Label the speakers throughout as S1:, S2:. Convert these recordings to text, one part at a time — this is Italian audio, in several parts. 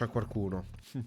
S1: C'è qualcuno. No.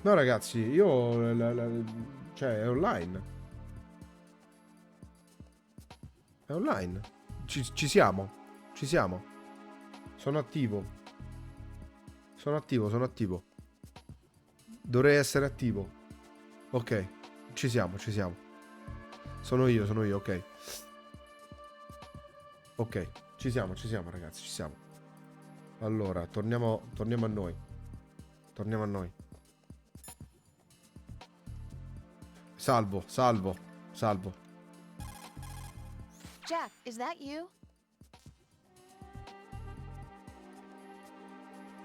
S1: No, ragazzi, io... cioè, è online. È online. Ci siamo. Ci siamo. Sono attivo. Sono attivo, sono attivo. Dovrei essere attivo. Ok. Ci siamo, ci siamo. Sono io, ok. Ok. Ci siamo, ragazzi, ci siamo. Allora, torniamo a noi. Torniamo a noi. Salvo, salvo, salvo.
S2: Jack, is that you?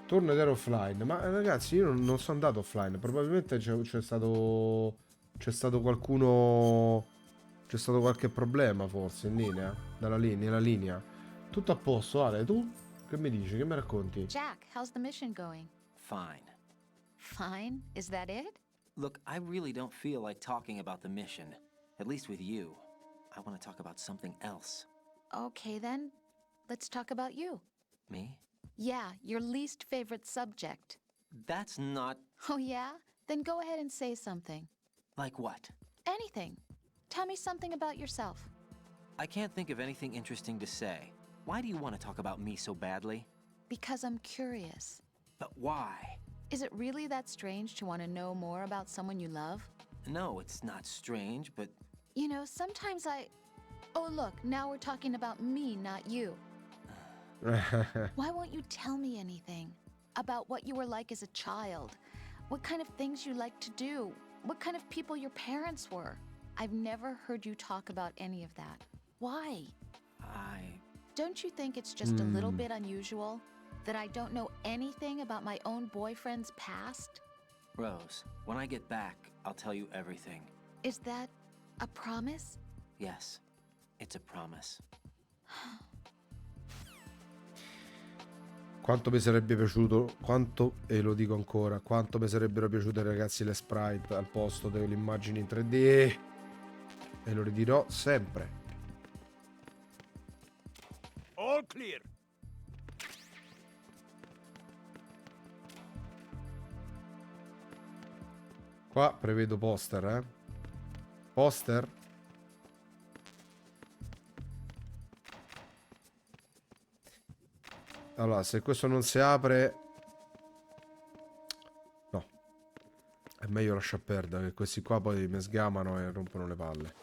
S1: Torno ed ero offline. Ma ragazzi, io non sono andato offline. Probabilmente c'è stato qualcuno. C'è stato qualche problema forse in linea. Dalla linea, la linea. Tutto a posto, Ale, tu? Che mi dici? Che mi racconti?
S2: Jack, how's the mission going?
S3: Fine.
S2: Fine? Is that it?
S3: Look, I really don't feel like talking about the mission. At least with you. I want to talk about something else.
S2: Okay then, let's talk about you.
S3: Me?
S2: Yeah, your least favorite subject.
S3: That's not...
S2: Oh yeah? Then go ahead and say something.
S3: Like what?
S2: Anything. Tell me something about yourself.
S3: I can't think of anything interesting to say. Why do you want to talk about me so badly?
S2: Because I'm curious.
S3: But why?
S2: Is it really that strange to want to know more about someone you love?
S3: No, it's not strange, but...
S2: You know, sometimes Oh look, now we're talking about me, not you. Why won't you tell me anything? About what you were like as a child? What kind of things you liked to do? What kind of people your parents were? I've never heard you talk about any of that. Why? Don't you think it's just a little bit unusual? That I don't know anything about my own boyfriend's past?
S3: Rose, when I get back, I'll tell you everything.
S2: Is that a promise?
S3: Yes, it's a promise.
S1: Quanto mi sarebbe piaciuto, e lo dico ancora, quanto mi sarebbero piaciute ragazzi le sprite al posto delle immagini in 3D. E lo ridirò sempre.
S4: All clear.
S1: Qua prevedo poster, Poster? Allora, se questo non si apre... No. È meglio lasciar perdere, che questi qua poi mi sgamano e rompono le palle.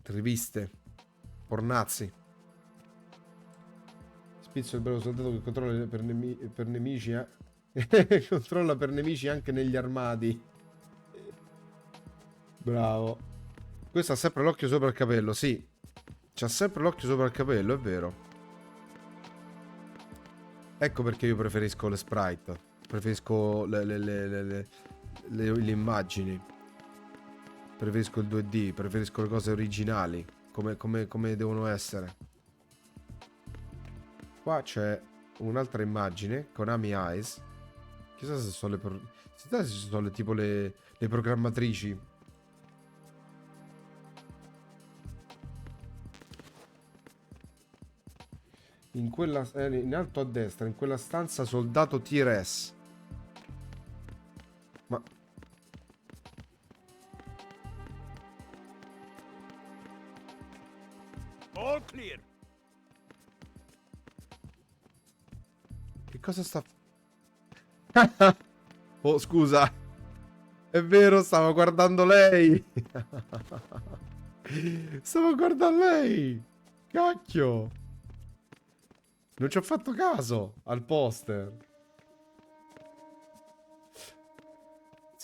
S1: Riviste. Pornazzi. Spizzo il bravo soldato che controlla per nemici, controlla per nemici anche negli armadi. Bravo. Questo ha sempre l'occhio sopra il capello, sì. C'ha sempre l'occhio sopra il capello, è vero. Ecco perché io preferisco le sprite. Preferisco le immagini. Preferisco il 2D. Preferisco le cose originali. Come devono essere. Qua c'è un'altra immagine con Amy Eyes. Chissà se sono se sono tipo le programmatrici. In quella in alto a destra, in quella stanza soldato T-Res. Ma
S4: All clear.
S1: che cosa sta Oh, scusa. È vero, stavo guardando lei. Stavo guardando lei. Cacchio. Non ci ho fatto caso al poster.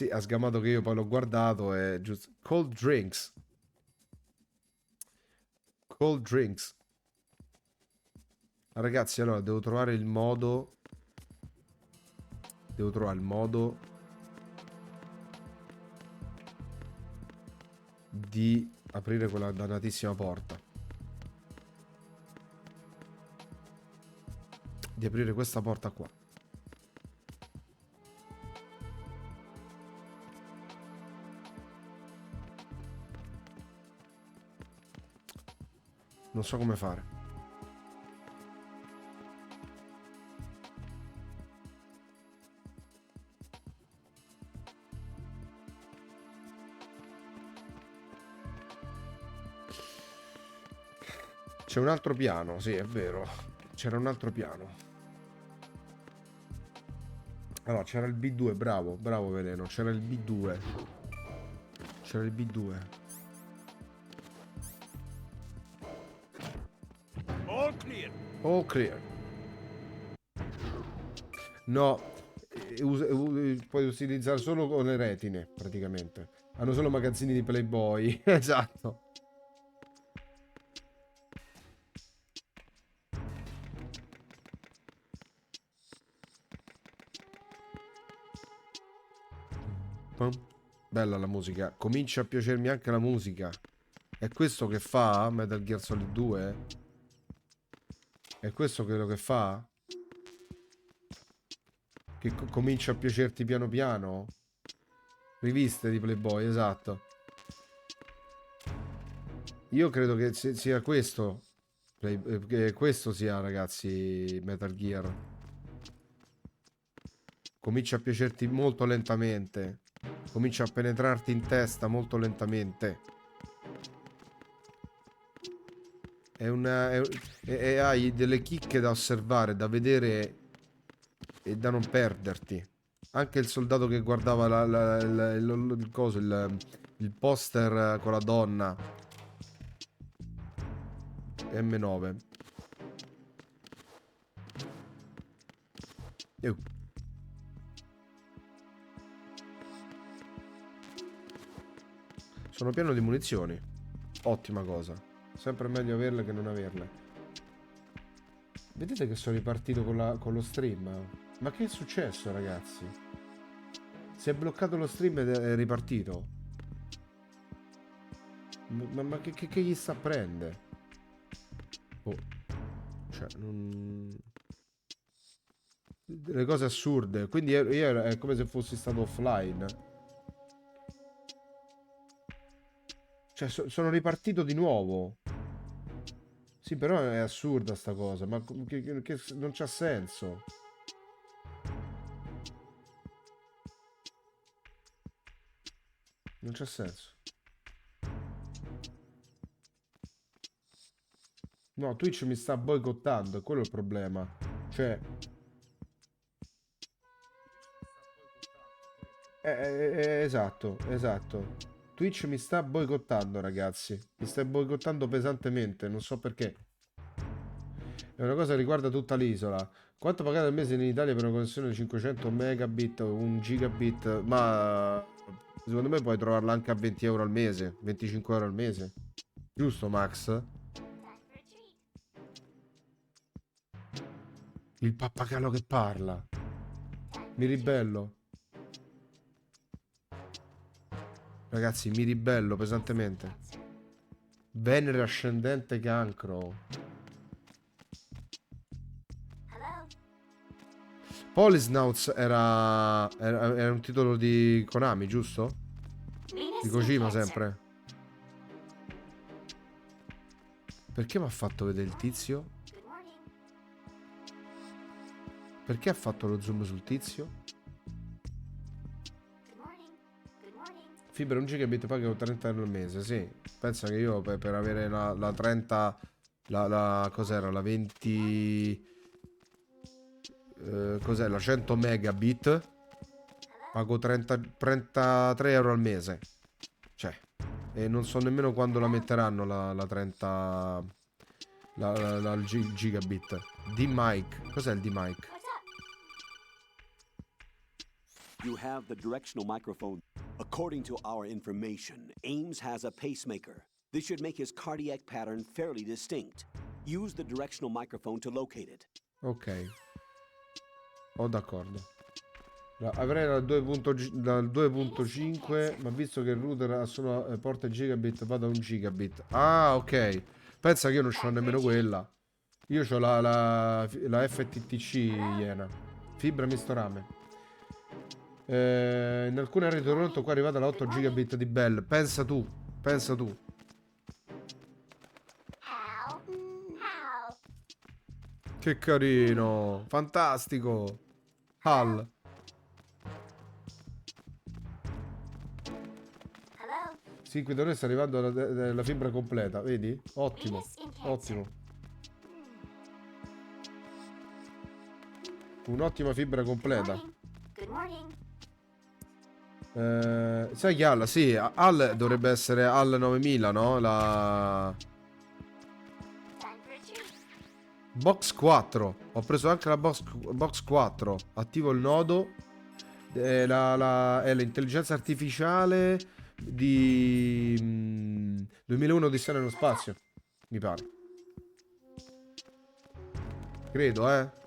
S1: Sì, ha sgamato che io poi l'ho guardato e giusto. Cold drinks. Cold drinks. Ragazzi, allora devo trovare il modo. Devo trovare il modo di aprire quella dannatissima porta. Di aprire questa porta qua. Non so come fare. C'è un altro piano, sì, è vero. C'era un altro piano. Allora, c'era il B2, bravo, bravo Veleno. C'era il B2. C'era il B2.
S4: All clear.
S1: All clear. No, puoi utilizzare solo con le retine, praticamente. Hanno solo magazzini di Playboy. Esatto. Bella la musica. Comincia a piacermi anche la musica. È questo che fa Metal Gear Solid 2? È questo quello che fa? Che comincia a piacerti piano piano? Riviste di Playboy, esatto. Io credo che sia questo. Che questo sia, ragazzi, Metal Gear. Comincia a piacerti molto lentamente. Comincia a penetrarti in testa molto lentamente. E hai delle chicche da osservare, da vedere e da non perderti. Anche il soldato che guardava il coso, il poster con la donna. M9. Sono pieno di munizioni. Ottima cosa. Sempre meglio averle che non averle. Vedete che sono ripartito con lo stream? Ma che è successo, ragazzi? Si è bloccato lo stream ed è ripartito. Ma che gli sta a prendere? Oh. Cioè, non... Le cose assurde. Quindi io è come se fossi stato offline. Cioè, sono ripartito di nuovo. Sì, però è assurda sta cosa. Ma che non c'ha senso. Non c'ha senso. No, Twitch mi sta boicottando. È quello il problema. Cioè... esatto, esatto. Twitch mi sta boicottando, ragazzi. Mi sta boicottando pesantemente, non so perché. È una cosa che riguarda tutta l'isola. Quanto pagate al mese in Italia per una connessione di 500 megabit o 1 gigabit? Ma secondo me puoi trovarla anche a 20 euro al mese, 25 euro al mese. Giusto, Max? Il pappagallo che parla. Mi ribello. Ragazzi, mi ribello pesantemente. Venere ascendente cancro. Polisnauts era un titolo di Konami, giusto? Di Kojima sempre. Perché mi ha fatto vedere il tizio? Perché ha fatto lo zoom sul tizio? Fibra 1 gigabit paga 30 euro al mese, sì. Pensa che io per avere la 30... cos'era? La 20... cos'è? La 100 megabit pago 33 euro al mese. Cioè, e non so nemmeno quando la metteranno la 30... il gigabit. D-Mic. Cos'è il D-Mic?
S5: You have the directional microphone. According to our information, Ames has a pacemaker. This should make his cardiac pattern fairly distinct. Use the directional microphone to locate it.
S1: Ok. Oh, d'accordo. Avrei dal 2.5, ma visto che il router ha solo porta gigabit, vado a 1 gigabit. Ah, ok. Pensa che io non c'ho nemmeno quella. Io c'ho la FTTC, Iena. Fibra misto rame. In alcune aree di Toronto qua è arrivata la 8 gigabit di Bell. Pensa tu. Pensa tu. Che carino. Fantastico. Hal. Sì, qui da noi sta arrivando la fibra completa, vedi? Ottimo, ottimo. Un'ottima fibra completa. Sai che Al? Sì, Al dovrebbe essere Al 9000, no? La Box 4. Ho preso anche la Box 4. Attivo il nodo. È l'intelligenza artificiale di 2001 Odissea nello spazio, mi pare. Credo,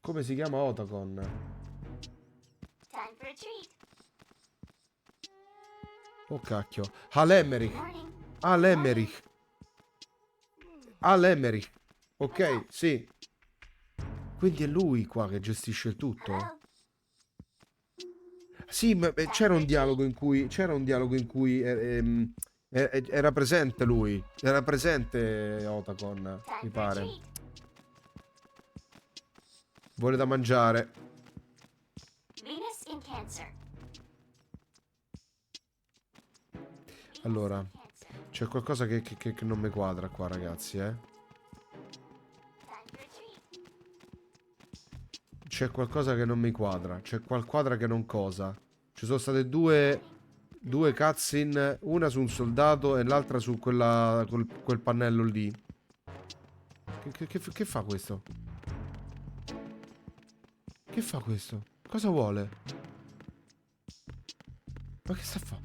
S1: Come si chiama Otacon? Oh cacchio. Al Emmerich. Al Emmerich. Al Emmerich. Ok, sì. Quindi è lui qua che gestisce il tutto? Sì, ma c'era un dialogo in cui era presente lui. Era presente Otacon, mi pare. Vuole da mangiare. Allora, c'è qualcosa che non mi quadra qua, ragazzi, C'è qualcosa che non mi quadra. C'è qualquadra che non cosa. Ci sono state due cutscene, una su un soldato e l'altra su quel pannello lì. Che fa questo? Che fa questo? Cosa vuole? Ma che sta a fa?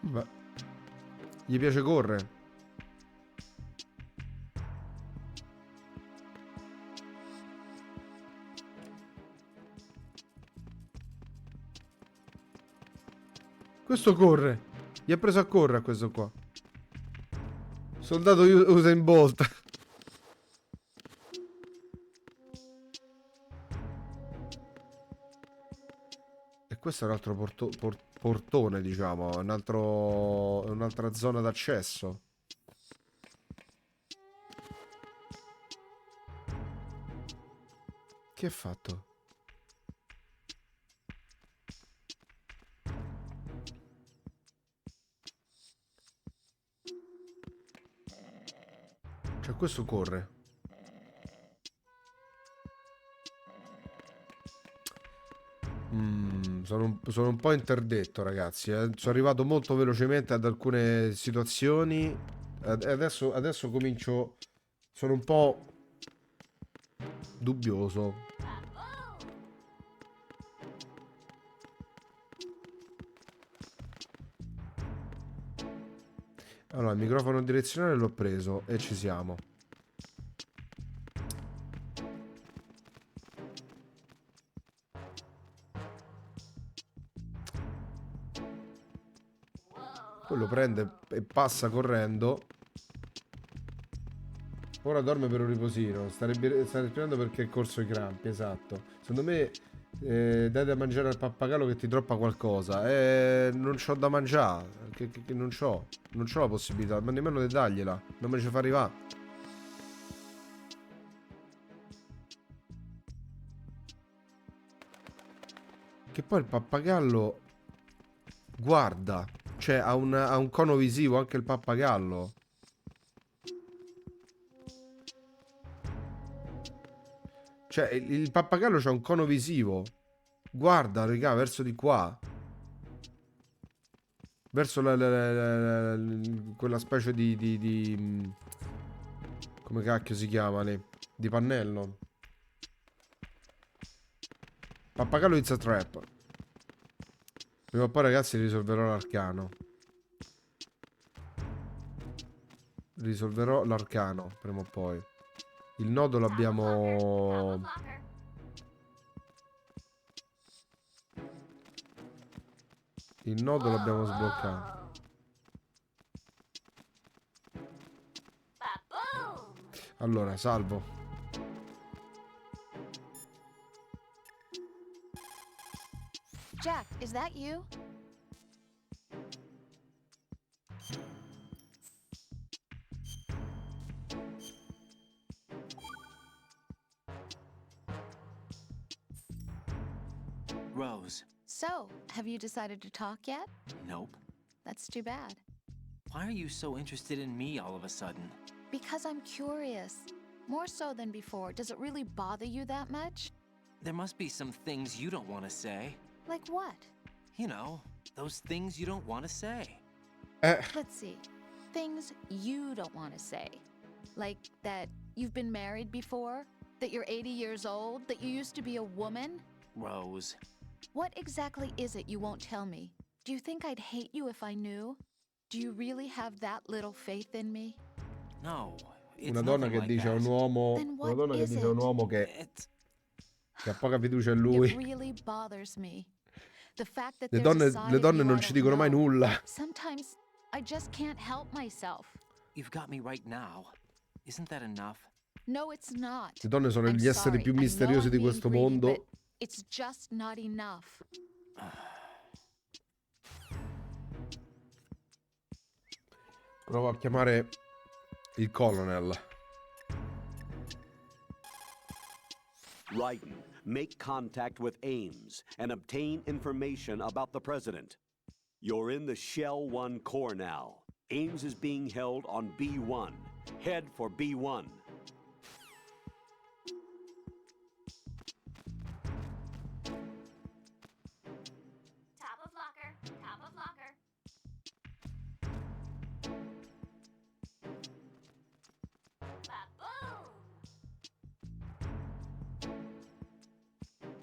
S1: Vabbè. Gli piace correre. Questo corre. Gli ha preso a correre a questo qua. Soldato Usain Bolt. E questo è un altro portone, diciamo. Un'altra zona d'accesso. Che ha fatto? Cioè questo corre. Sono un po' interdetto, ragazzi. Sono arrivato molto velocemente ad alcune situazioni. Adesso comincio. Sono un po' dubbioso. Allora, il microfono direzionale l'ho preso e ci siamo. Poi lo prende e passa correndo. Ora dorme per un riposino. sta respirando perché è corso ai crampi, esatto. Secondo me dai da mangiare al pappagallo che ti droppa qualcosa. Non c'ho da mangiare. Non c'ho la possibilità, ma nemmeno di dargliela. Non me ci fa arrivare. Che poi il pappagallo guarda. Cioè ha un cono visivo anche il pappagallo. Cioè il pappagallo c'ha un cono visivo. Guarda, raga, verso di qua. Verso quella specie di come cacchio si chiama lì? Di pannello. Pappagallo It's a Trap. Prima o poi ragazzi risolverò l'arcano. Risolverò l'arcano prima o poi. Il nodo l'abbiamo... Il nodo l'abbiamo sbloccato. Allora, salvo.
S2: Jack, is that you?
S3: Rose.
S2: So, have you decided to talk yet?
S3: Nope.
S2: That's too bad.
S3: Why are you so interested in me all of a sudden?
S2: Because I'm curious. More so than before. Does it really bother you that much?
S3: There must be some things you don't want to say.
S2: Like what?
S3: You know, those things you don't want to say.
S2: Let's see. Things you don't want to say. Like that you've been married before? That you're 80 years old? That you used to be a woman?
S3: Rose.
S2: What exactly is it you won't tell me? Do you think I'd hate you if I knew? Do you really have that little faith in me?
S3: No. It's
S1: Una donna
S3: nothing
S1: che
S3: like
S1: dice a
S3: that.
S1: un uomo...
S2: Then
S1: Una
S2: what
S1: donna che
S2: is
S1: dice a un
S2: it?
S1: uomo
S3: It's...
S1: che ha poca fiducia in
S2: It
S1: lui.
S2: really bothers me. The fact that
S1: Le
S2: there's a
S1: donne,
S2: side
S1: le
S2: of
S1: donne
S2: you
S1: non
S2: I
S1: ci
S2: don't
S1: dicono mai
S2: know.
S1: nulla.
S2: Sometimes I just can't help myself.
S3: You've got me right now. Isn't that enough?
S2: No, it's not.
S1: Le donne sono
S2: I'm
S1: gli esseri
S2: sorry.
S1: più
S2: I know
S1: misteriosi
S2: I'm
S1: di
S2: being
S1: questo
S2: greedy,
S1: mondo.
S2: but it's just not enough.
S1: Provo a chiamare il colonel.
S5: Raiden, make contact with Ames and obtain information about the president. You're in the Shell 1 core now. Ames is being held on B1. Head for B1.
S2: Top of locker. Top of locker. Ba-boom!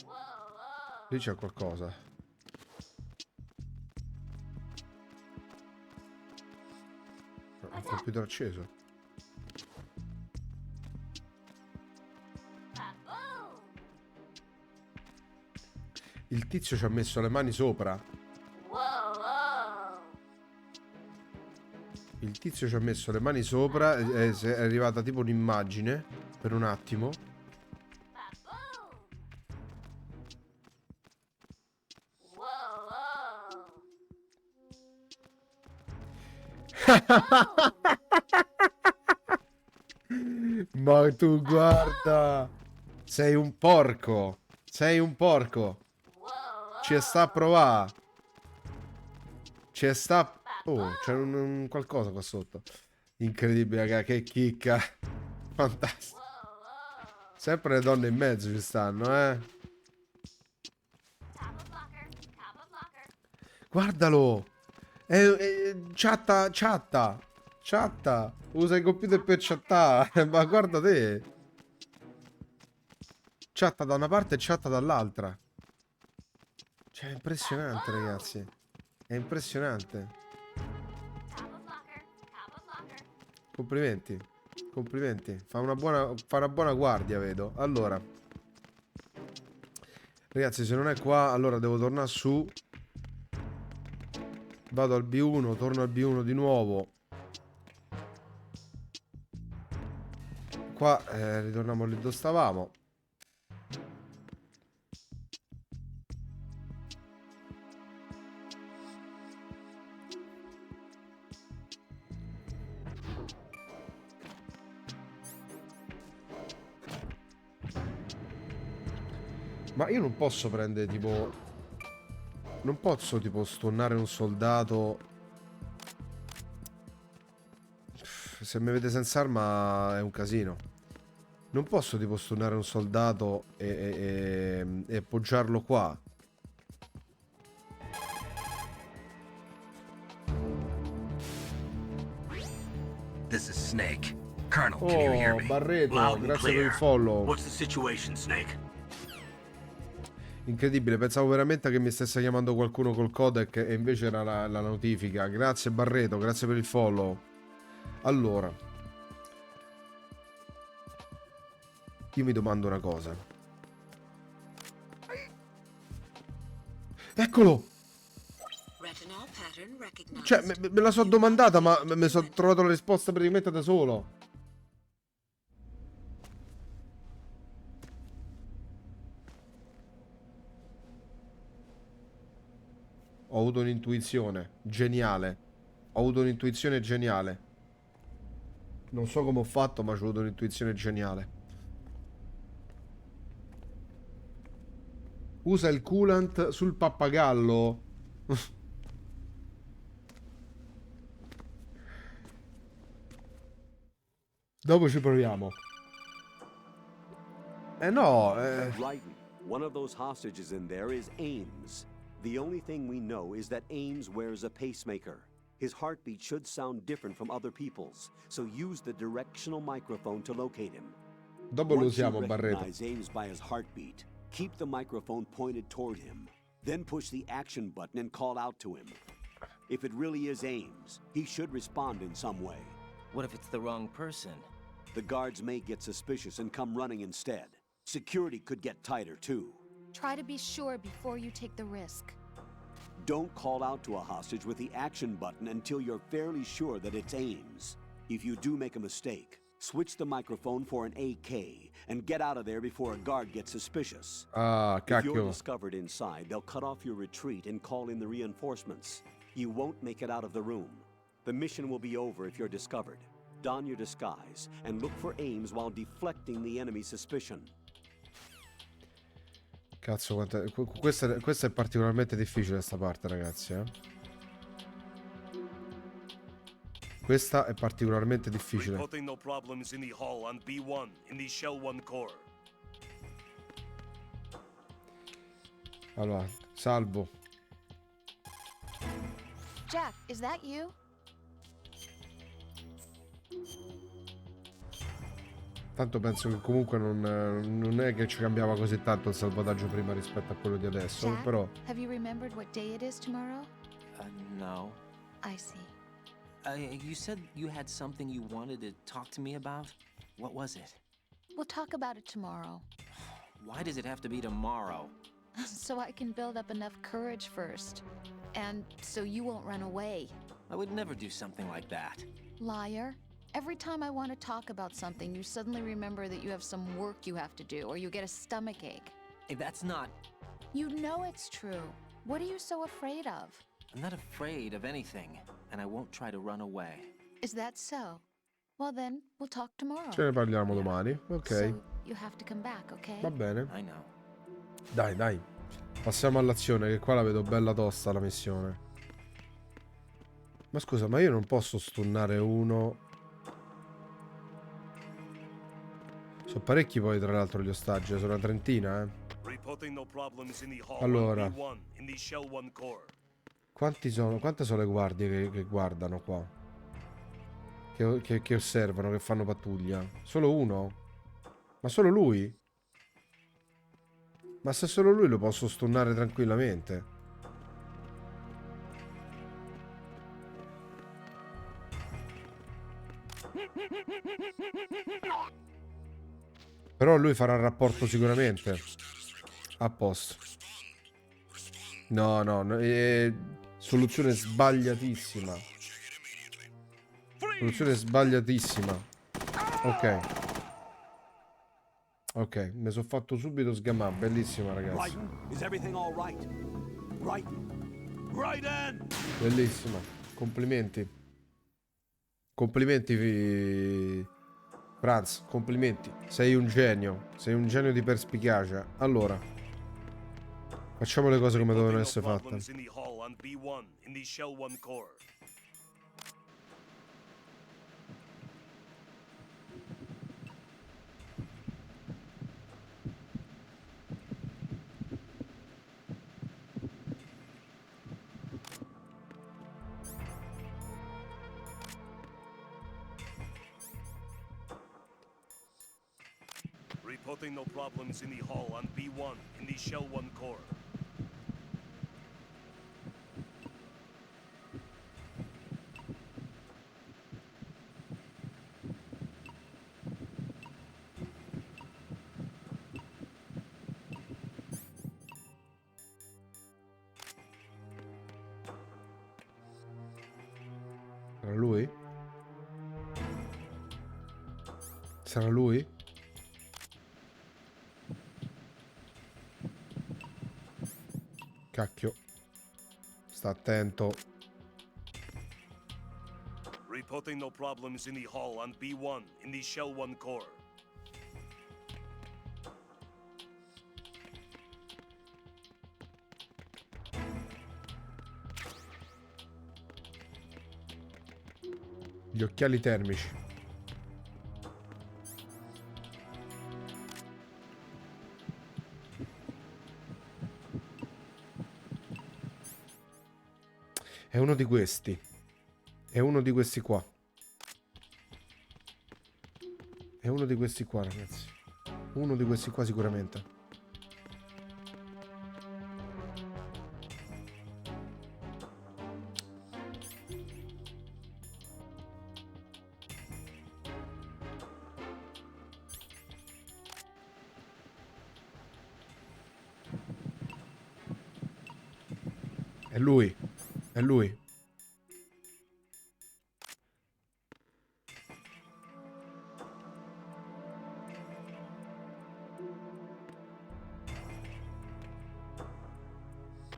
S2: Whoa.
S1: Lì c'è qualcosa. Il computer acceso.
S2: Ba-boom!
S1: Il tizio ci ha messo le mani sopra. Il tizio ci ha messo le mani sopra. È arrivata tipo un'immagine per un attimo. Ma tu guarda. Sei un porco. Sei un porco. Ci sta a provare. Ci sta. Oh, c'è un qualcosa qua sotto. Incredibile, raga, che chicca. Fantastico. Sempre le donne in mezzo ci stanno, eh. Guardalo. Chatta. Usa il computer per chattare. Ma guarda te. Chatta da una parte e chatta dall'altra. Cioè, è impressionante, ragazzi. È impressionante. Complimenti. Complimenti. Fa una buona guardia, vedo. Allora. Ragazzi, se non è qua, allora devo tornare su. Vado al B1, torno al B1 di nuovo. Qua ritorniamo lì dove stavamo. Ma io non posso prendere tipo... Non posso tipo stunnare un soldato. Se mi vede senza arma è un casino. Non posso tipo stunnare un soldato e appoggiarlo qua.
S6: This is Snake. Colonel, can you hear
S1: Oh,
S6: me?
S1: Barreto,
S6: Loud and
S1: grazie per
S6: clear.
S1: il follow.
S6: What's the situation, Snake?
S1: Incredibile, pensavo veramente che mi stesse chiamando qualcuno col codec e invece era la notifica. Grazie Barreto, grazie per il follow. Allora, io mi domando una cosa. Eccolo! Cioè, me la so domandata, ma mi sono trovato la risposta praticamente da solo. Ho avuto un'intuizione geniale. Ho avuto un'intuizione geniale. Non so come ho fatto, ma ho avuto un'intuizione geniale. Usa il coolant sul pappagallo. Dopo ci proviamo. No,
S5: Right. One of those hostages in there is Ames. The only thing we know is that Ames wears a pacemaker. His heartbeat should sound different from other people's, so use the directional microphone to locate him.
S1: dopo lo
S5: Once you
S1: usiamo, Barreto.
S5: recognize Ames by his heartbeat, keep the microphone pointed toward him. Then push the action button and call out to him. If it really is Ames, he should respond in some way.
S3: What if it's the wrong person?
S5: The guards may get suspicious and come running instead. Security could get tighter, too.
S2: Try to be sure before you take the risk.
S5: Don't call out to a hostage with the action button until you're fairly sure that it's Ames. If you do make a mistake, switch the microphone for an AK and get out of there before a guard gets suspicious.
S1: Ah,
S5: If you're
S1: cacchio.
S5: discovered inside, they'll cut off your retreat and call in the reinforcements. You won't make it out of the room. The mission will be over if you're discovered. Don your disguise and look for Ames while deflecting the enemy's suspicion.
S1: Cazzo, questa è particolarmente difficile sta parte, ragazzi, eh. Questa è particolarmente difficile.
S4: Reporting no problems in the hall on B1 in the Shell 1 core.
S1: Allora, salvo.
S2: Jack, is that you?
S1: Tanto penso che comunque non è che ci cambiava così tanto il salvataggio prima rispetto a quello di adesso,
S2: Jack,
S1: però...
S2: have you remembered what day it is tomorrow?
S3: No.
S2: I see.
S3: You said you had something you wanted to talk to me about? What was it?
S2: We'll talk about it tomorrow.
S3: Why does it have to be tomorrow?
S2: So I can build up enough courage first. And so you won't run away.
S3: I would never do something like that.
S2: Liar. Every time I want to talk about something, you suddenly remember that you have some work you have to do, or you get a stomachache.
S3: Hey, that's not...
S2: You know it's true. What are you so afraid of?
S3: I'm not afraid of anything, and I won't try to run away.
S2: Is that so? Well then, we'll talk tomorrow.
S1: Ce ne parliamo domani, ok.
S2: So you have to come back, okay?
S1: Va bene.
S3: I know.
S1: Dai, dai. Passiamo all'azione, che qua la vedo bella tosta la missione. Ma scusa, ma io non posso stunnare uno... Sono parecchi poi tra l'altro gli ostaggi, sono una trentina, eh.
S4: Reporting no problems in the hall
S1: Allora.
S4: on B1 in the Shell 1 core.
S1: Quante sono le guardie che guardano qua? Che osservano, che fanno pattuglia? Solo uno? Ma solo lui? Ma se solo lui lo posso stunnare tranquillamente. Però lui farà il rapporto sicuramente. A posto. No, soluzione sbagliatissima. Soluzione sbagliatissima. Ok. Ok, mi sono fatto subito sgamare. Bellissima, ragazzi.
S5: Raiden, is everything all right? Raiden!
S1: Bellissima. Complimenti. Complimenti, Franz. Complimenti. Sei un genio. Sei un genio di perspicacia. Allora, facciamo le cose come dovevano essere fatte.
S4: Problems in the hall on B1 in the Shell 1 core. Reporting no problems in the hall on B1 in the Shell 1 core.
S1: Sarà lui? Sarà lui? Cacchio. Sta attento.
S4: Reporting no problems in the hall on B1 in the Shell 1 core.
S1: Gli occhiali termici. È uno di questi. È uno di questi qua. È uno di questi qua, ragazzi. Uno di questi qua sicuramente. È lui. È lui.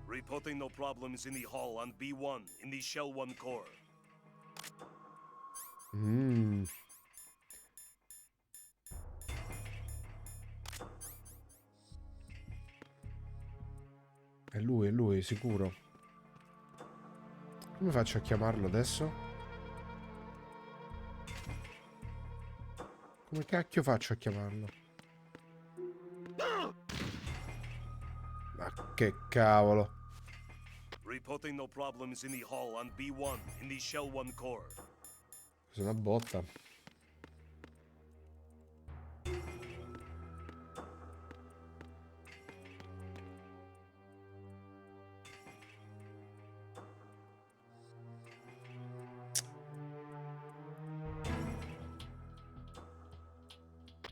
S4: Reporting no problems in the hall on B1 in the Shell 1 core.
S1: Mm. È lui, sicuro. Come faccio a chiamarlo adesso? Come cacchio faccio a chiamarlo? Ma che cavolo.
S4: Reporting no problems in the hall on B1 in the Shell 1 core.
S1: Cos'è una botta?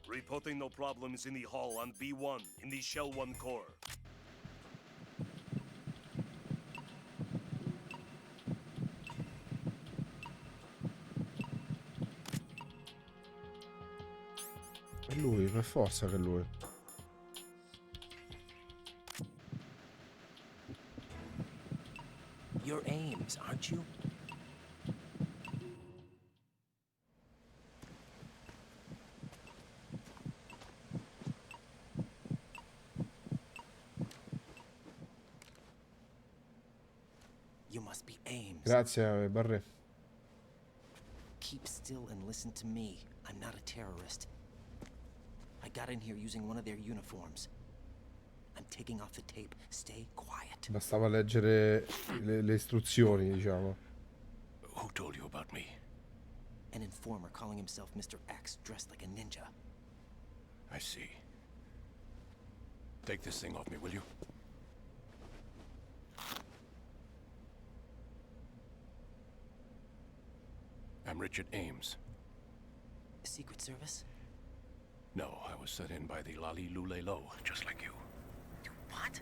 S4: Reporting no problems in the hall on B1 in the Shell 1 core.
S1: È lui, per forza che è lui.
S3: You're Ames, aren't you? You must be Ames.
S1: Grazie, Barre.
S3: Keep still and listen to me. I'm not a terrorist. I got in here using one of their uniforms. I'm taking off the tape. Stay quiet.
S1: Bastava leggere le istruzioni, diciamo.
S6: Who told you about me?
S3: An informer calling himself Mr. X, dressed like a ninja.
S6: I see. Take this thing off me, will you? I'm Richard Ames.
S3: Secret Service?
S6: No, I was set in by the Lali Lule Lo, just like you.
S3: What?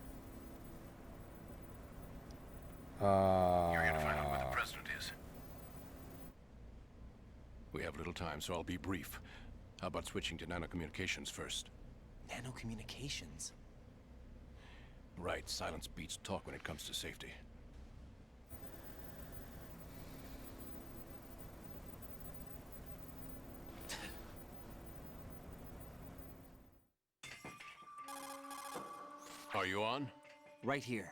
S6: You're here to find out where the president is. We have little time, so I'll be brief. How about switching to nanocommunications first?
S3: Nanocommunications?
S6: Right, silence beats talk when it comes to safety. Are you on?
S3: Right here.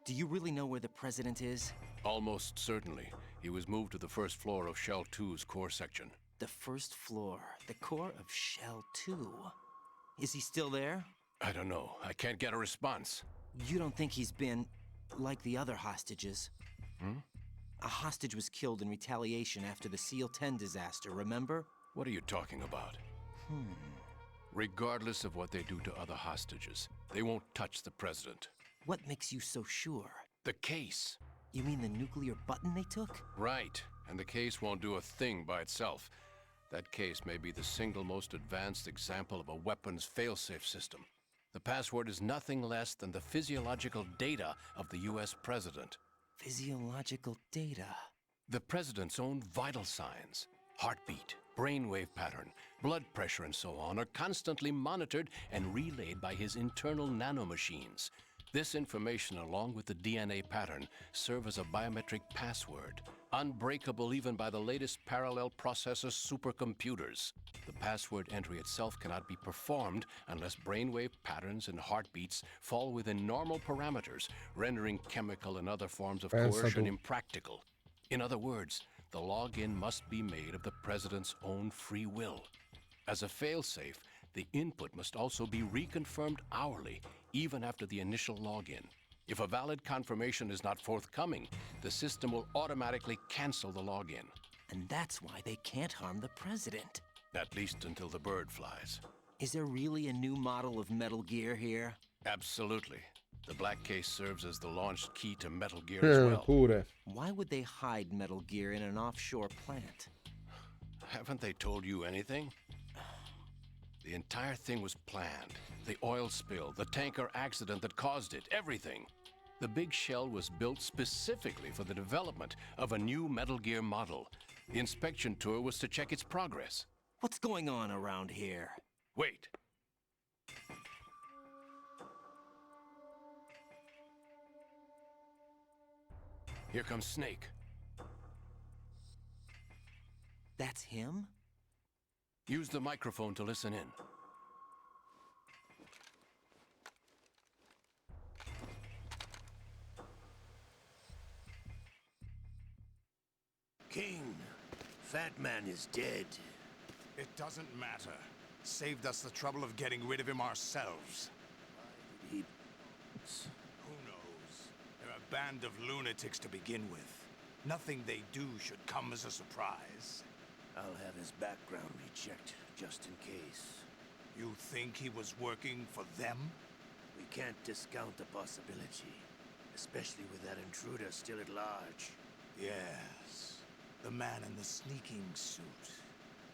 S3: Do you really know where the president is?
S6: Almost certainly. He was moved to the first floor of Shell 2's core section.
S3: The first floor, the core of Shell 2. Is he still there?
S6: I don't know. I can't get a response.
S3: You don't think he's been like the other hostages?
S6: Hmm?
S3: A hostage was killed in retaliation after the SEAL 10 disaster, remember?
S6: What are you talking about? Regardless of what they do to other hostages, they won't touch the president.
S3: What makes you so sure?
S6: The case.
S3: You mean the nuclear button they took?
S6: Right. And the case won't do a thing by itself. That case may be the single most advanced example of a weapons failsafe system. The password is nothing less than the physiological data of the US president.
S3: Physiological data.
S6: The president's own vital signs, heartbeat, brainwave pattern, blood pressure, and so on, are constantly monitored and relayed by his internal nanomachines. This information, along with the DNA pattern, serve as a biometric password, unbreakable even by the latest parallel processor supercomputers. The password entry itself cannot be performed unless brainwave patterns and heartbeats fall within normal parameters, rendering chemical and other forms of coercion impractical. In other words, the login must be made of the president's own free will. As a failsafe, the input must also be reconfirmed hourly, even after the initial login. If a valid confirmation is not forthcoming, the system will automatically cancel the login.
S3: And that's why they can't harm the president.
S6: At least until the bird flies.
S3: Is there really a new model of Metal Gear here?
S6: Absolutely. The black case serves as the launch key to Metal Gear as well.
S1: Pure.
S3: Why would they hide Metal Gear in an offshore plant?
S6: Haven't they told you anything? The entire thing was planned. The oil spill, the tanker accident that caused it, everything. The big shell was built specifically for the development of a new Metal Gear model. The inspection tour was to check its progress.
S3: What's going on around here?
S6: Wait. Here comes Snake.
S3: That's him?
S6: Use the microphone to listen in.
S7: King, Fat Man is dead.
S8: It doesn't matter. Saved us the trouble of getting rid of him ourselves.
S7: He...
S8: Who knows? They're a band of lunatics to begin with. Nothing they do should come as a surprise.
S7: I'll have his background rechecked, just in case.
S8: You think he was working for them?
S7: We can't discount the possibility, especially with that intruder still at large.
S8: Yes. The man in the sneaking suit.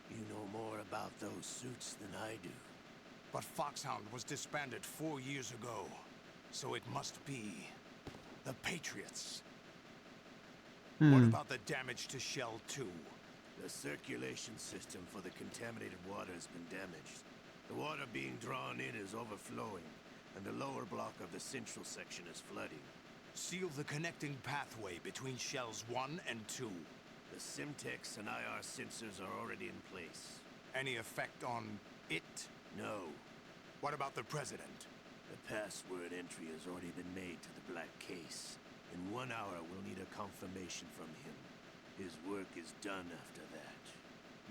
S7: You know more about those suits than I do.
S8: But Foxhound was disbanded 4 years ago. So it must be the Patriots. What about the damage to Shell 2?
S7: The circulation system for the contaminated water has been damaged. The water being drawn in is overflowing, and the lower block of the central section is flooding.
S8: Seal the connecting pathway between Shells 1 and 2.
S7: The Simtex and IR sensors are already in place.
S8: Any effect on it?
S7: No.
S8: What about the President?
S7: The password entry has already been made to the black case. In 1 hour, we'll need a confirmation from him. His work is done after that.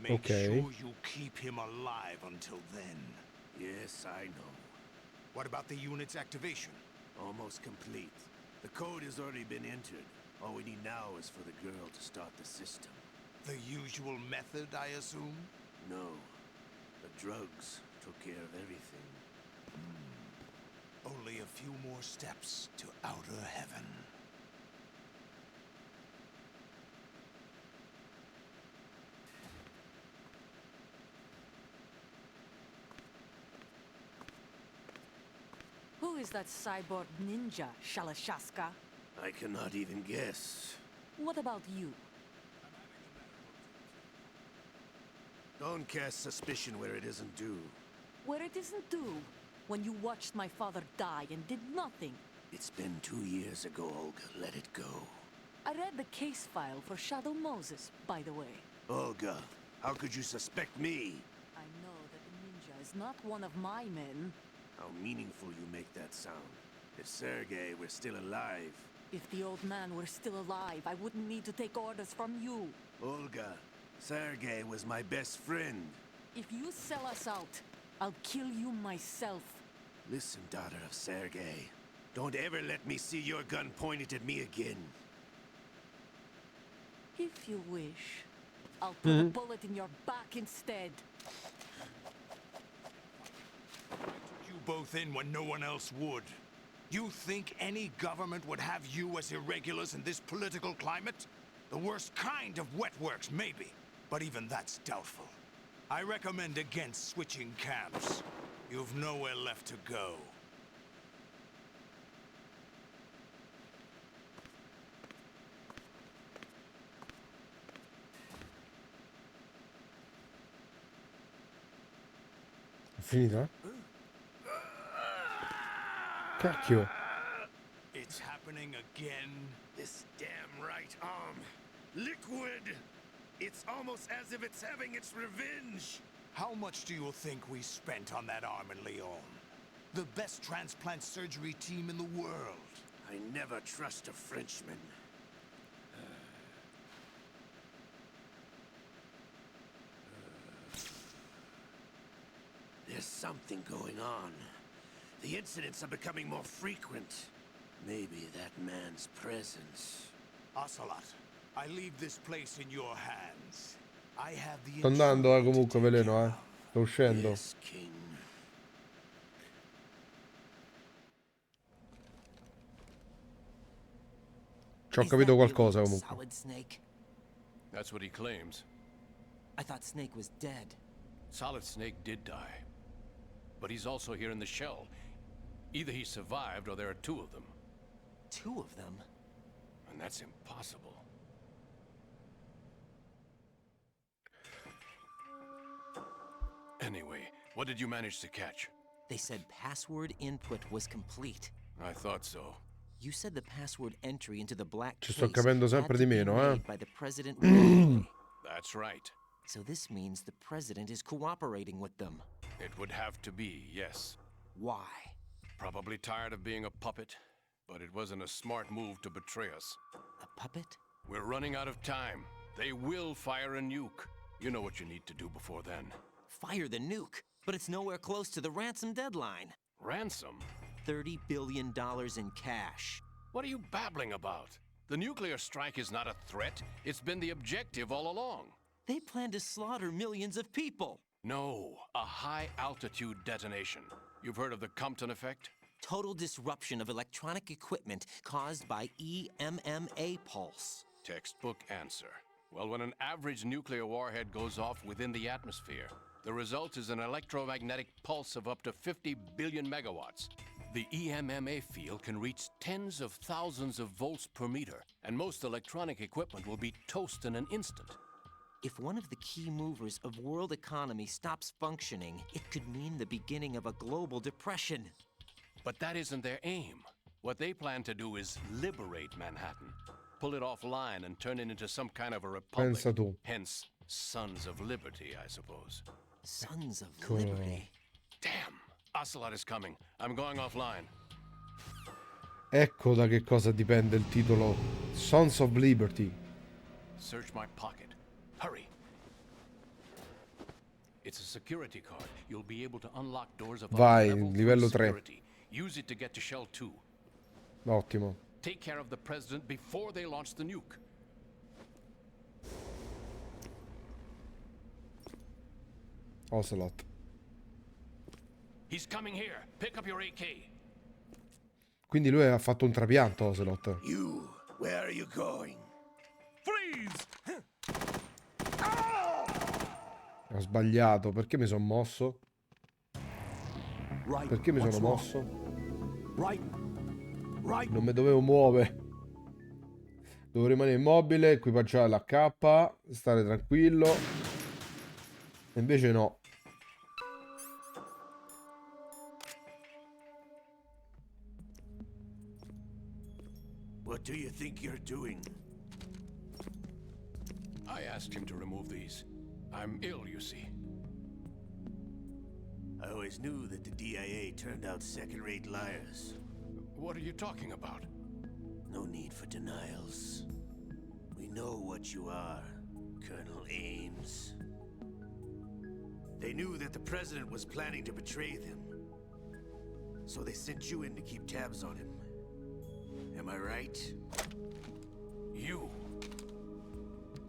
S8: Make sure you keep him alive until then.
S7: Yes, I know.
S8: What about the unit's activation?
S7: Almost complete. The code has already been entered. All we need now is for the girl to start the system.
S8: The usual method, I assume?
S7: No. The drugs took care of everything.
S8: Only a few more steps to outer heaven.
S9: Who is that cyborg ninja, Shalashaska?
S7: I cannot even guess.
S9: What about you?
S7: Don't cast suspicion where it isn't due.
S9: Where it isn't due, when you watched my father die and did nothing.
S7: It's been 2 years ago, Olga. Let it go.
S9: I read the case file for Shadow Moses, by the way.
S7: Olga, how could you suspect me?
S9: I know that the ninja is not one of my men.
S7: How meaningful you make that sound. If Sergei were still alive...
S9: If the old man were still alive, I wouldn't need to take orders from you.
S7: Olga, Sergei was my best friend.
S9: If you sell us out, I'll kill you myself.
S7: Listen, daughter of Sergei. Don't ever let me see your gun pointed at me again.
S9: If you wish, I'll put a bullet in your back instead.
S8: both in when no one else would. You think any government would have you as irregulars in this political climate? The worst kind of wet works, maybe. But even that's doubtful. I recommend against switching camps. You've nowhere left to go.
S1: È finita? Cacchio.
S8: It's happening again.
S7: This damn right arm. Liquid! It's almost as if it's having its revenge!
S8: How much do you think we spent on that arm in Lyon? The best transplant surgery team in the world.
S7: I never trust a Frenchman. There's something going on. The incidents are becoming more frequent. Maybe that man's presence.
S8: Ocelot, I leave this place in your hands. I have the
S1: Sto andando comunque veleno, sto uscendo.
S7: Yes, King.
S1: Ci ho capito qualcosa comunque.
S3: Solid Snake?
S6: That's what he claims.
S3: I thought Snake was dead.
S6: Solid Snake did die. But he's also here in the shell. Either he survived or there are two of them.
S3: Two of them?
S6: And that's impossible. Anyway, what did you manage to catch?
S3: They said password input was complete.
S6: I thought so.
S3: You said the password entry into the black
S1: Ci sto
S3: case
S1: capendo
S3: had
S1: sempre
S3: to
S1: di
S3: be
S1: meno,
S3: made by the president willingly.
S6: That's right.
S3: So this means the president is cooperating with them.
S6: It would have to be, yes.
S3: Why?
S6: Probably tired of being a puppet, but it wasn't a smart move to betray us.
S3: A puppet?
S6: We're running out of time. They will fire a nuke. You know what you need to do before then.
S3: Fire the nuke, but it's nowhere close to the ransom deadline.
S6: Ransom?
S3: $30 billion in cash.
S6: What are you babbling about? The nuclear strike is not a threat. It's been the objective all along.
S3: They plan to slaughter millions of people.
S6: No, a high-altitude detonation. You've heard of the Compton effect?
S3: Total disruption of electronic equipment caused by EMMA pulse.
S6: Textbook answer. Well, when an average nuclear warhead goes off within the atmosphere, the result is an electromagnetic pulse of up to 50 billion megawatts. The EMMA field can reach tens of thousands of volts per meter, and most electronic equipment will be toast in an instant.
S3: If one of the key movers of world economy stops functioning, it could mean the beginning of a global depression.
S6: But that isn't their aim. What they plan to do is liberate Manhattan, pull it offline and turn it into some kind of a republic.
S1: Pensa tu.
S6: Hence, Sons of Liberty, I suppose.
S3: Sons of
S1: Cool.
S3: Liberty.
S6: Damn! Ocelot is coming. I'm going offline.
S1: Ecco da che cosa dipende il titolo Sons of Liberty.
S6: Search my pocket. Hurry! It's a security card. You'll be able to unlock doors of
S1: Vai,
S6: level
S1: livello
S6: 3
S1: 3.
S6: security. Use it to get to Shell 2.
S1: Ottimo.
S6: Take care of the president before they launch the nuke.
S1: Ocelot.
S6: He's coming here. Pick up your AK.
S1: Quindi lui ha fatto un trapianto, Ocelot.
S7: You, where are you going?
S4: Freeze!
S1: Ho sbagliato. Perché mi sono mosso?
S5: Right.
S1: Perché mi
S5: What's
S1: sono
S5: wrong?
S1: mosso?
S5: Right. Right.
S1: Non mi dovevo muovere. Devo rimanere immobile, equipaggiare la K, stare tranquillo. E invece no.
S7: What do you think you're doing?
S6: I asked him to remove these. I'm ill, you see.
S7: I always knew that the DIA turned out second-rate liars.
S6: What are you talking about?
S7: No need for denials. We know what you are, Colonel Ames. They knew that the president was planning to betray them. So they sent you in to keep tabs on him. Am I right?
S6: You.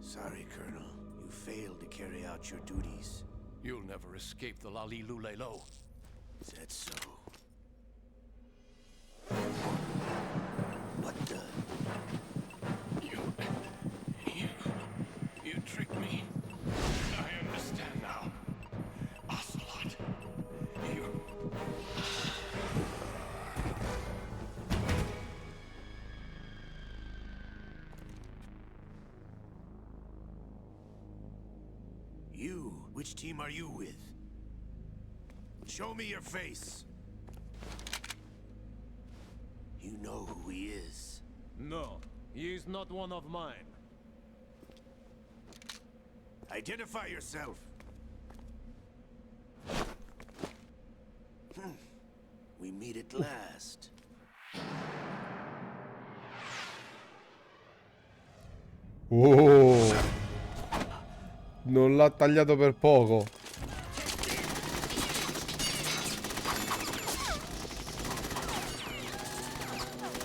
S7: Sorry, Colonel. You failed to carry out your duties.
S6: You'll never escape the Lali Lulelo.
S7: Is that so? team are you with? Show me your face. You know who he is.
S10: No, he is not one of mine.
S7: Identify yourself. We meet at last.
S1: Oh, non l'ha tagliato per poco.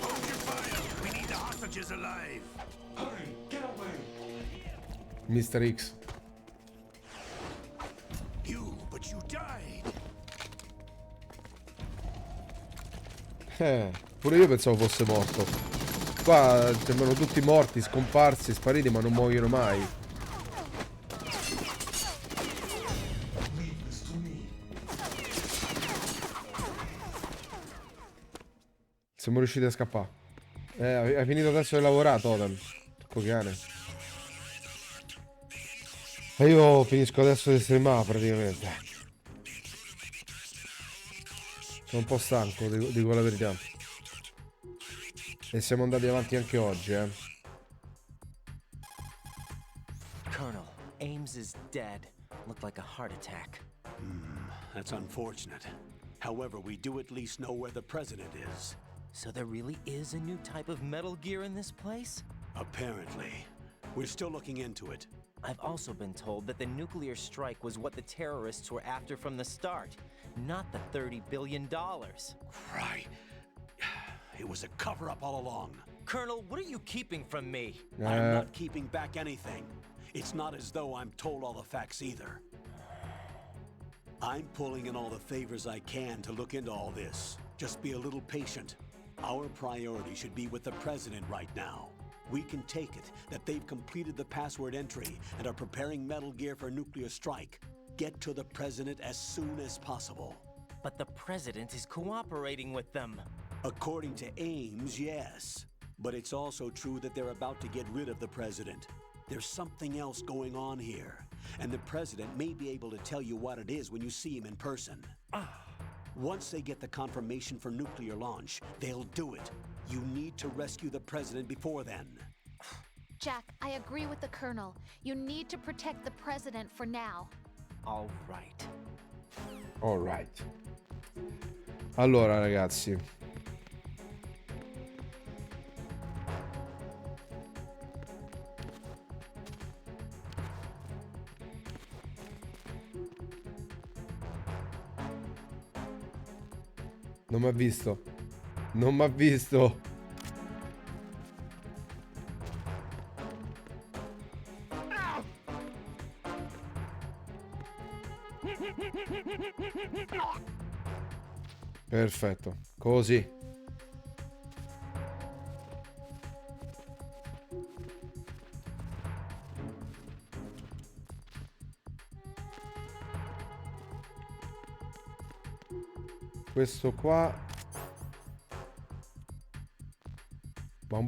S7: Hold your fire. We need the hostages alive.
S1: Mr. X.
S7: But you died.
S1: Pure io pensavo fosse morto. Qua sembrano tutti morti, scomparsi, spariti, ma non muoiono mai. Siamo riusciti a scappare. Hai finito adesso di lavorare, Totem. Porco cane. E io finisco adesso di streamare praticamente. Sono un po' stanco, dico la verità. E siamo andati avanti anche oggi,
S3: Colonel, Ames is dead. Looked like a heart attack.
S5: That's unfortunate. However, we do at least know where the president is.
S3: So there really is a new type of Metal Gear in this place?
S5: Apparently. We're still looking into it.
S3: I've also been told that the nuclear strike was what the terrorists were after from the start, not the $30 billion.
S5: Right. It was a cover-up all along.
S3: Colonel, what are you keeping from me?
S5: I'm not keeping back anything. It's not as though I'm told all the facts either. I'm pulling in all the favors I can to look into all this. Just be a little patient. Our priority should be with the president right now. We can take it that they've completed the password entry and are preparing Metal Gear for nuclear strike. Get to the president as soon as possible.
S3: But the president is cooperating with them.
S5: According to Ames, yes. But it's also true that they're about to get rid of the president. There's something else going on here, and the president may be able to tell you what it is when you see him in person. Once they get the confirmation for nuclear launch, they'll do it. You need to rescue the president before then.
S2: Jack, I agree with the Colonel. You need to protect the President for now.
S3: All right.
S1: Alright. Allora, ragazzi. Non mi ha visto. Non mi ha visto. Perfetto. Così. Questo qua. Ma un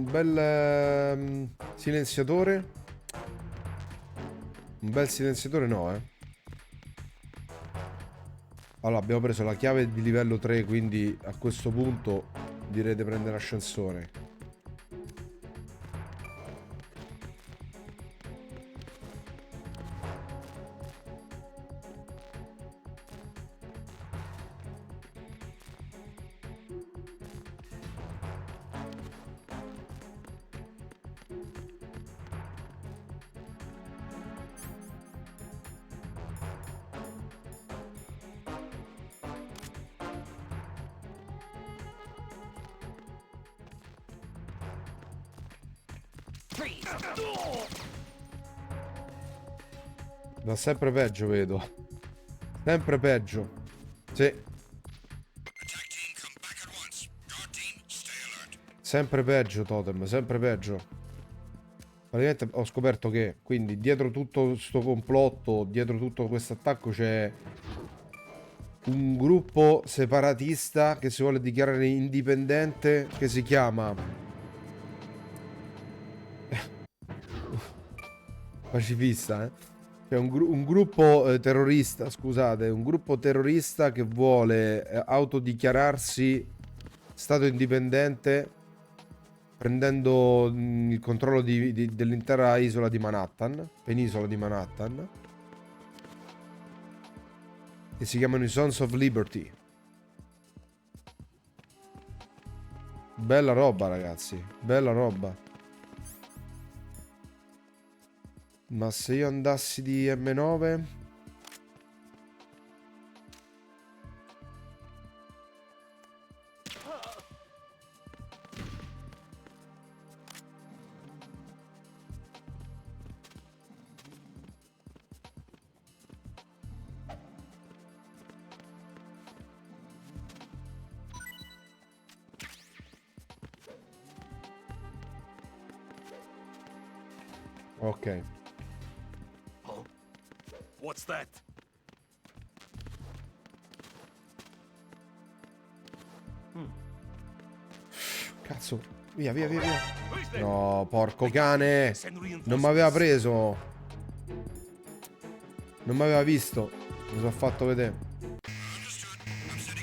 S1: bel silenziatore. Un bel silenziatore no, Allora, abbiamo preso la chiave di livello 3, quindi a questo punto direi di prendere l'ascensore. Va sempre peggio, vedo. Sempre peggio. Sì. Sempre peggio, Totem, sempre peggio. Praticamente ho scoperto che, quindi, dietro tutto sto complotto, dietro tutto questo attacco c'è un gruppo separatista che si vuole dichiarare indipendente, che si chiama pacifista, C'è un gruppo terrorista, scusate, un gruppo terrorista che vuole autodichiararsi stato indipendente prendendo il controllo dell'intera isola di Manhattan, penisola di Manhattan, e si chiamano i Sons of Liberty. Bella roba, ragazzi, bella roba. Ma se io andassi di M9? Ok.
S4: What's that?
S1: Cazzo. Via, via, via, via. No, porco cane. Non mi aveva preso. Non mi aveva visto. Mi sono fatto vedere.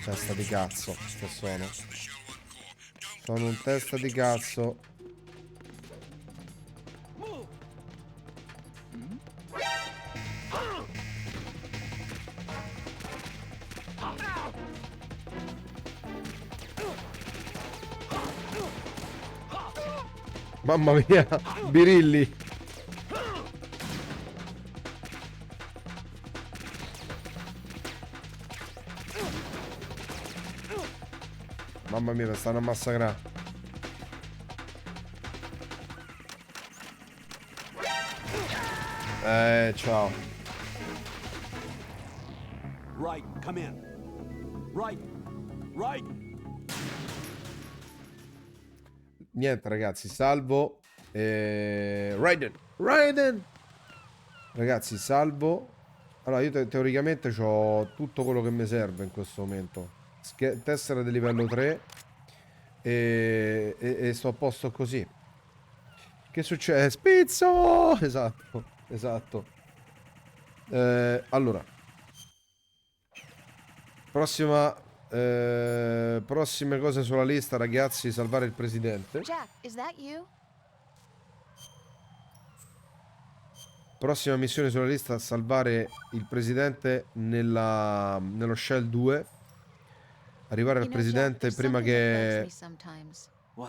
S1: Testa di cazzo che sono. Sono un testa di cazzo. Mamma mia, birilli. Mamma mia, mi stanno a massacrare. Ciao.
S5: Right, come in. Right, right.
S1: Niente ragazzi, salvo. Raiden. Ragazzi, salvo. Allora, io teoricamente ho tutto quello che mi serve in questo momento. Tessera di livello 3. E sto a posto così. Che succede? Spizzo! Esatto, esatto. Allora. Prossime cose sulla lista, ragazzi. Salvare il presidente.
S2: Jack, is that you?
S1: Prossima missione sulla lista, salvare il presidente nello Shell 2. Arrivare al presidente prima che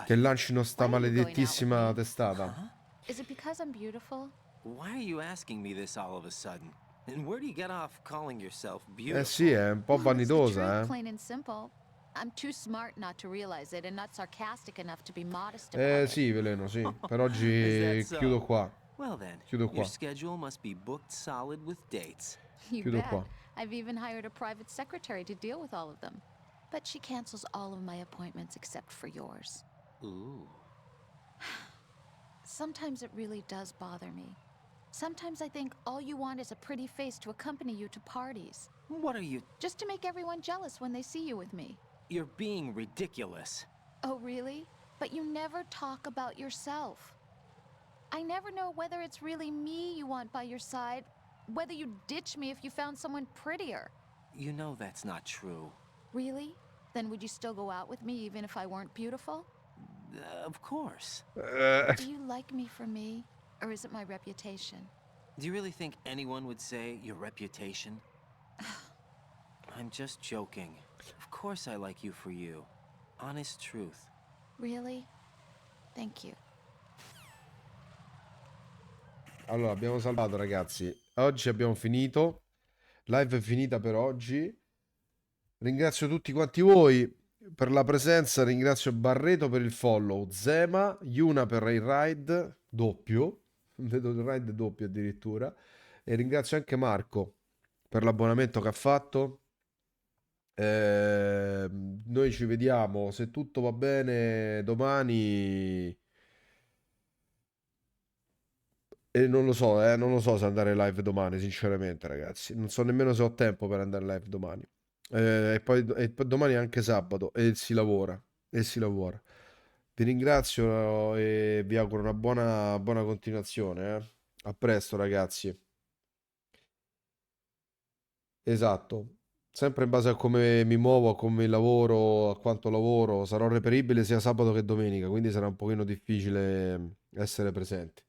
S1: lancino sta maledettissima testata.
S2: Is it because I'm beautiful?
S3: Why are you asking me this all of a sudden? And where do you get off calling yourself beautiful?
S1: Eh sì, è un po' vanidosa,
S2: Plain and simple. I'm too smart not to realize it and not sarcastic enough to be modest about it.
S1: Sì, Veleno, sì. Per oggi chiudo qua.
S3: Well then,
S1: Chiudo qua.
S3: your schedule must be booked solid with dates.
S2: You
S1: Chiudo
S2: bet.
S1: qua.
S2: I've even hired a private secretary to deal with all of them. But she cancels all of my appointments except for yours.
S3: Ooh.
S2: Sometimes it really does bother me. Sometimes I think all you want is a pretty face to accompany you to parties.
S3: What are you...
S2: Just to make everyone jealous when they see you with me.
S3: You're being ridiculous.
S2: Oh, really? But you never talk about yourself. I never know whether it's really me you want by your side, whether you'd ditch me if you found someone prettier.
S3: You know that's not true.
S2: Really? Then would you still go out with me even if I weren't beautiful?
S3: Of course.
S2: Do you like me for me, or is it my reputation?
S3: Do you really think anyone would say your reputation? I'm just joking. Of course I like you for you. Honest truth.
S2: Really? Thank you.
S1: Allora, abbiamo salvato, ragazzi. Oggi abbiamo finito. Live è finita per oggi. Ringrazio tutti quanti voi per la presenza. Ringrazio Barreto per il follow, Zema, Yuna per il ride doppio. Vedo il ride doppio addirittura. E ringrazio anche Marco per l'abbonamento che ha fatto. Noi ci vediamo, se tutto va bene, domani. E non lo so se andare live domani, sinceramente, ragazzi. Non so nemmeno se ho tempo per andare live domani. E poi domani è anche sabato e si lavora. Vi ringrazio e vi auguro una buona continuazione. A presto, ragazzi. Esatto. Sempre in base a come mi muovo, a come lavoro, a quanto lavoro, sarò reperibile sia sabato che domenica, quindi sarà un pochino difficile essere presente.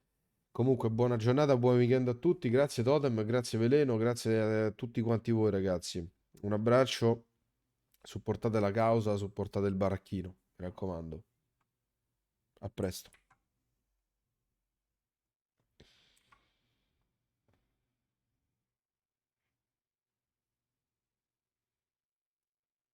S1: Comunque, buona giornata, buon weekend a tutti. Grazie Totem, grazie Veleno, grazie a tutti quanti voi ragazzi. Un abbraccio, supportate la causa, supportate il baracchino, mi raccomando. A presto.